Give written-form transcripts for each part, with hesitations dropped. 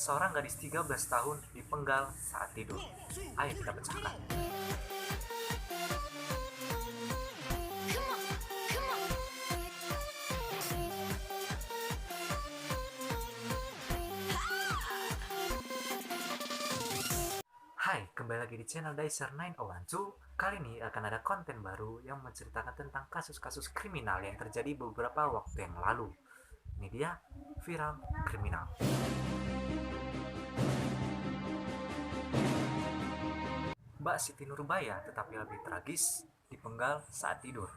seorang gadis 13 tahun dipenggal saat tidur. Ayo kita pecahkan. Hai, kembali lagi di channel Dicer 9012. Kali ini akan ada konten baru yang menceritakan tentang kasus-kasus kriminal yang terjadi beberapa waktu yang lalu. Ini dia, viral kriminal. Mbak Siti Nurbaya tetapi lebih tragis, dipenggal saat tidur.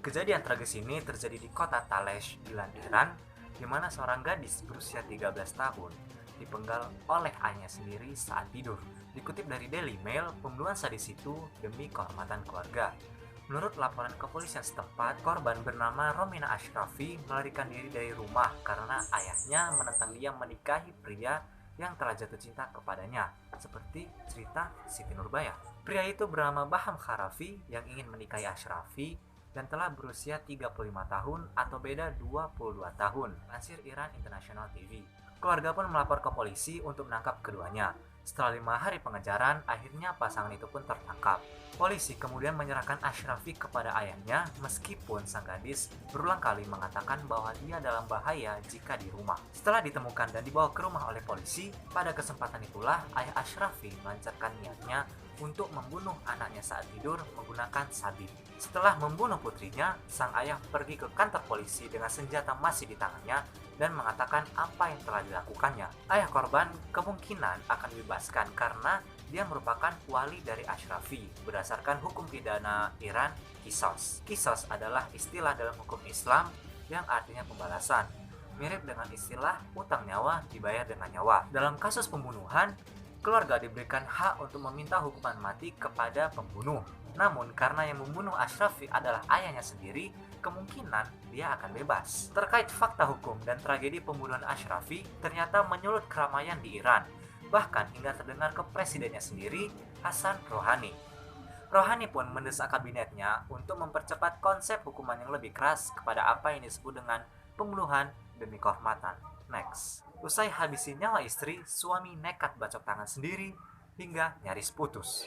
Kejadian tragis ini terjadi di kota Talesh, Iran, di mana seorang gadis berusia 13 tahun dipenggal oleh ayahnya sendiri saat tidur. Dikutip dari Daily Mail, pembunuhan sadis itu demi kehormatan keluarga. Menurut laporan kepolisian setempat, korban bernama Romina Ashrafi melarikan diri dari rumah karena ayahnya menentang dia menikahi pria yang telah jatuh cinta kepadanya, seperti cerita Siti Nurbaya. Pria itu bernama Baham Kharafi yang ingin menikahi Ashrafi dan telah berusia 35 tahun atau beda 22 tahun, lansir Iran International TV. Keluarga pun melapor ke polisi untuk menangkap keduanya. Setelah 5 hari pengejaran, akhirnya pasangan itu pun tertangkap. Polisi kemudian menyerahkan Ashrafi kepada ayahnya meskipun sang gadis berulang kali mengatakan bahwa dia dalam bahaya jika di rumah. Setelah ditemukan dan dibawa ke rumah oleh polisi, pada kesempatan itulah ayah Ashrafi melancarkan niatnya untuk membunuh anaknya saat tidur menggunakan sabit. Setelah membunuh putrinya, sang ayah pergi ke kantor polisi dengan senjata masih di tangannya dan mengatakan apa yang telah dilakukannya. Ayah korban kemungkinan akan dibebaskan karena dia merupakan wali dari Ashrafi berdasarkan hukum pidana Iran, Qisas. Qisas adalah istilah dalam hukum Islam yang artinya pembalasan. Mirip dengan istilah utang nyawa dibayar dengan nyawa. Dalam kasus pembunuhan, keluarga diberikan hak untuk meminta hukuman mati kepada pembunuh. Namun karena yang membunuh Ashrafi adalah ayahnya sendiri, kemungkinan dia akan bebas. Terkait fakta hukum dan tragedi pembunuhan Ashrafi, ternyata menyulut keramaian di Iran. Bahkan hingga terdengar ke presidennya sendiri, Hasan Rouhani. Rouhani pun mendesak kabinetnya untuk mempercepat konsep hukuman yang lebih keras kepada apa yang disebut dengan pembunuhan demi kehormatan. Next. Usai habisi nyawa istri, suami nekat bacok tangan sendiri hingga nyaris putus.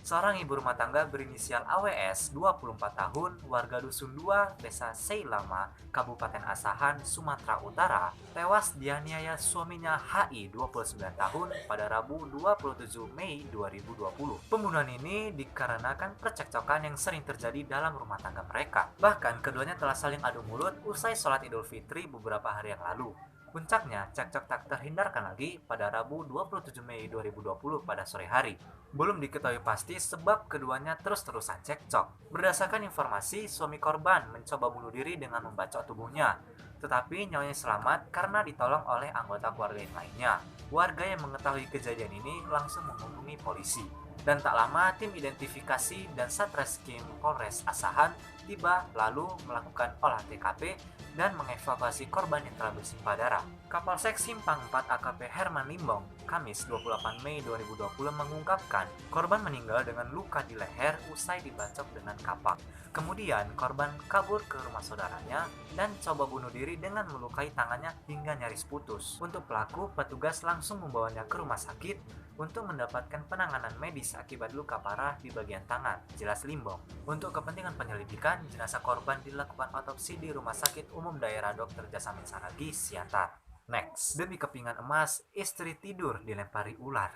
Seorang ibu rumah tangga berinisial AWS, 24 tahun, warga Dusun 2, Desa Seilama, Kabupaten Asahan, Sumatera Utara, tewas dianiaya suaminya HI, 29 tahun, pada Rabu 27 Mei 2020. Pembunuhan ini dikarenakan percekcokan yang sering terjadi dalam rumah tangga mereka. Bahkan keduanya telah saling adu mulut usai sholat Idul Fitri beberapa hari yang lalu. Puncaknya, cekcok tak terhindarkan lagi pada Rabu 27 Mei 2020 pada sore hari. Belum diketahui pasti sebab keduanya terus-terusan cekcok. Berdasarkan informasi, suami korban mencoba bunuh diri dengan membacok tubuhnya. Tetapi nyawanya selamat karena ditolong oleh anggota keluarga yang lainnya. Warga yang mengetahui kejadian ini langsung menghubungi polisi. Dan tak lama, tim identifikasi dan Satreskrim Polres Asahan tiba lalu melakukan olah TKP dan mengevakuasi korban yang telah bersimpah darah. Kapolsek Simpang 4 AKP Herman Limbong, Kamis 28 Mei 2020 mengungkapkan korban meninggal dengan luka di leher usai dibacok dengan kapak. Kemudian korban kabur ke rumah saudaranya dan coba bunuh diri dengan melukai tangannya hingga nyaris putus. Untuk pelaku, petugas langsung membawanya ke rumah sakit untuk mendapatkan penanganan medis akibat luka parah di bagian tangan, jelas Limbong. Untuk kepentingan penyelidikan, jenazah korban dilakukan otopsi di Rumah Sakit Umum Daerah Dr. Jasamin Saragi, Siantar. Next, demi kepingan emas, istri tidur dilempari ular.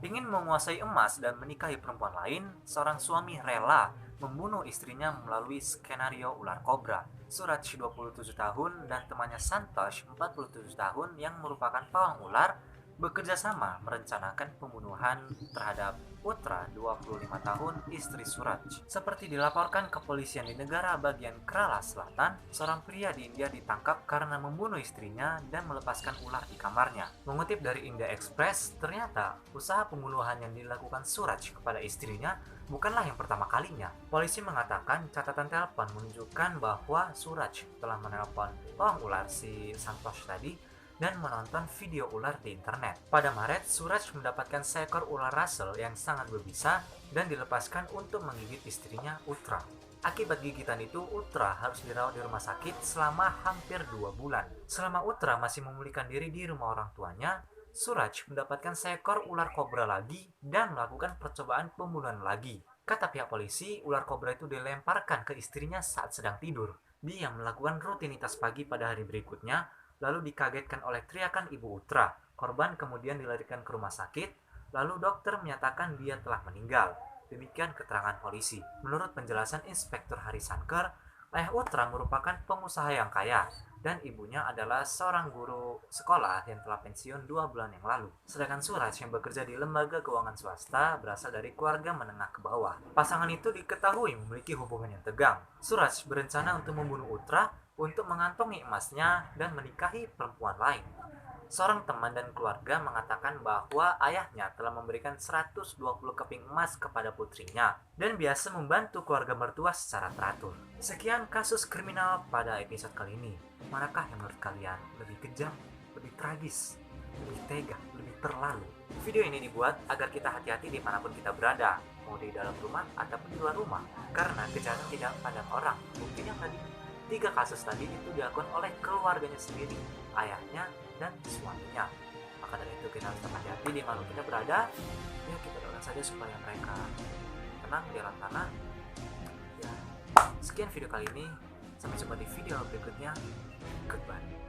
Ingin menguasai emas dan menikahi perempuan lain, seorang suami rela membunuh istrinya melalui skenario ular kobra. Suraj 27 tahun dan temannya Santosh 47 tahun yang merupakan pawang ular bekerja sama merencanakan pembunuhan terhadap Putra 25 tahun istri Suraj. Seperti dilaporkan kepolisian di negara bagian Kerala Selatan, seorang pria di India ditangkap karena membunuh istrinya dan melepaskan ular di kamarnya. Mengutip dari India Express, ternyata usaha pembunuhan yang dilakukan Suraj kepada istrinya bukanlah yang pertama kalinya. Polisi mengatakan catatan telepon menunjukkan bahwa Suraj telah menelpon pawang ular si Santosh tadi dan menonton video ular di internet. Pada Maret, Suraj mendapatkan seekor ular Russell yang sangat berbisa dan dilepaskan untuk menggigit istrinya, Utra. Akibat gigitan itu, Utra harus dirawat di rumah sakit selama hampir 2 bulan. Selama Utra masih memulihkan diri di rumah orang tuanya, Suraj mendapatkan seekor ular kobra lagi dan melakukan percobaan pembunuhan lagi. Kata pihak polisi, ular kobra itu dilemparkan ke istrinya saat sedang tidur. Dia melakukan rutinitas pagi pada hari berikutnya, lalu dikagetkan oleh teriakan ibu Utra. Korban kemudian dilarikan ke rumah sakit, lalu dokter menyatakan dia telah meninggal. Demikian keterangan polisi. Menurut penjelasan Inspektur Harisankar, ayah Utra merupakan pengusaha yang kaya dan ibunya adalah seorang guru sekolah yang telah pensiun 2 bulan yang lalu. Sedangkan Suraj yang bekerja di lembaga keuangan swasta berasal dari keluarga menengah ke bawah. Pasangan itu diketahui memiliki hubungan yang tegang. Suraj berencana untuk membunuh Utra untuk mengantongi emasnya dan menikahi perempuan lain. Seorang teman dan keluarga mengatakan bahwa ayahnya telah memberikan 120 keping emas kepada putrinya dan biasa membantu keluarga mertua secara teratur. Sekian kasus kriminal pada episode kali ini. Manakah yang menurut kalian lebih kejam, lebih tragis, lebih tega, lebih terlalu? Video ini dibuat agar kita hati-hati dimanapun kita berada, mau di dalam rumah ataupun di luar rumah, karena kejahatan tidak pandang orang. Buktinya tadi, 3 kasus tadi itu dilakukan oleh keluarganya sendiri, ayahnya dan suaminya. Maka dari itu kita harus tetap hati-hati di mana kita berada. Ya, kita doakan saja supaya mereka tenang di alam tanah. Ya, sekian video kali ini. Sampai jumpa di video berikutnya. Goodbye.